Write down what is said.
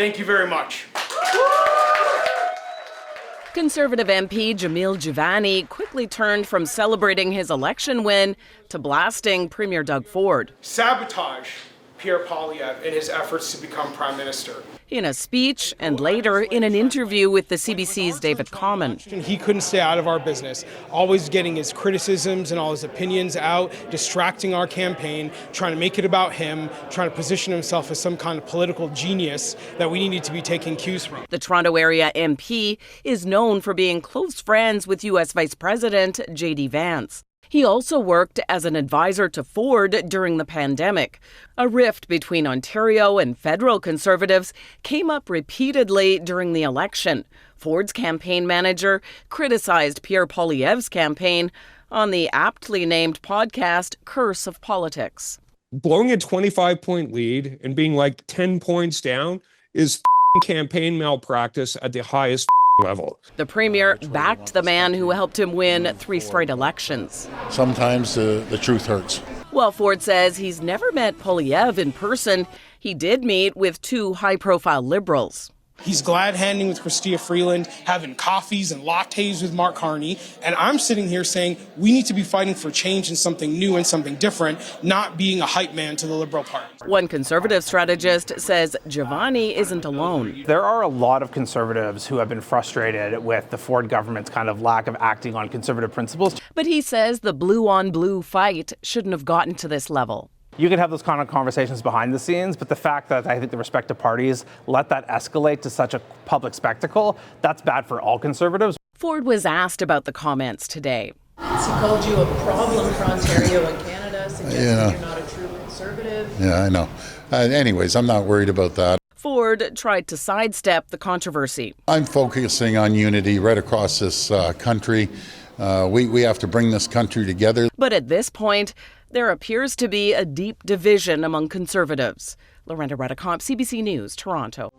Thank you very much. Conservative MP Jamil Jivani quickly turned from celebrating his election win to blasting Premier Doug Ford. Sabotage Pierre Poilievre in his efforts to become Prime Minister. In a speech and later in an interview with the CBC's David Common. He couldn't stay out of our business, always getting his criticisms and all his opinions out, distracting our campaign, trying to make it about him, trying to position himself as some kind of political genius that we needed to be taking cues from. The Toronto area MP is known for being close friends with U.S. Vice President J.D. Vance. He also worked as an advisor to Ford during the pandemic. A rift between Ontario and federal Conservatives came up repeatedly during the election. Ford's campaign manager criticized Pierre Poilievre's campaign on the aptly named podcast Curse of Politics. Blowing a 25-point lead and being like 10 points down is campaign malpractice at the highest level. The Premier backed the man who helped him win 3 straight elections. Sometimes the truth hurts. While Ford says he's never met Poilievre in person, he did meet with 2 high-profile Liberals. He's glad handing with Chrystia Freeland, having coffees and lattes with Mark Carney, and I'm sitting here saying we need to be fighting for change and something new and something different, not being a hype man to the Liberal Party. One Conservative strategist says Jivani isn't alone. There are a lot of Conservatives who have been frustrated with the Ford government's kind of lack of acting on Conservative principles. But he says the blue-on-blue fight shouldn't have gotten to this level. You can have those kind of conversations behind the scenes, but the fact that I think the respective parties let that escalate to such a public spectacle, that's bad for all Conservatives. Ford was asked about the comments today. He called you a problem for Ontario and Canada, suggesting you're not a true Conservative. Yeah, I know. Anyways, I'm not worried about that. Ford tried to sidestep the controversy. I'm focusing on unity right across this country. We have to bring this country together. But at this point, there appears to be a deep division among Conservatives. Lorenda, Reddekopp, CBC News, Toronto.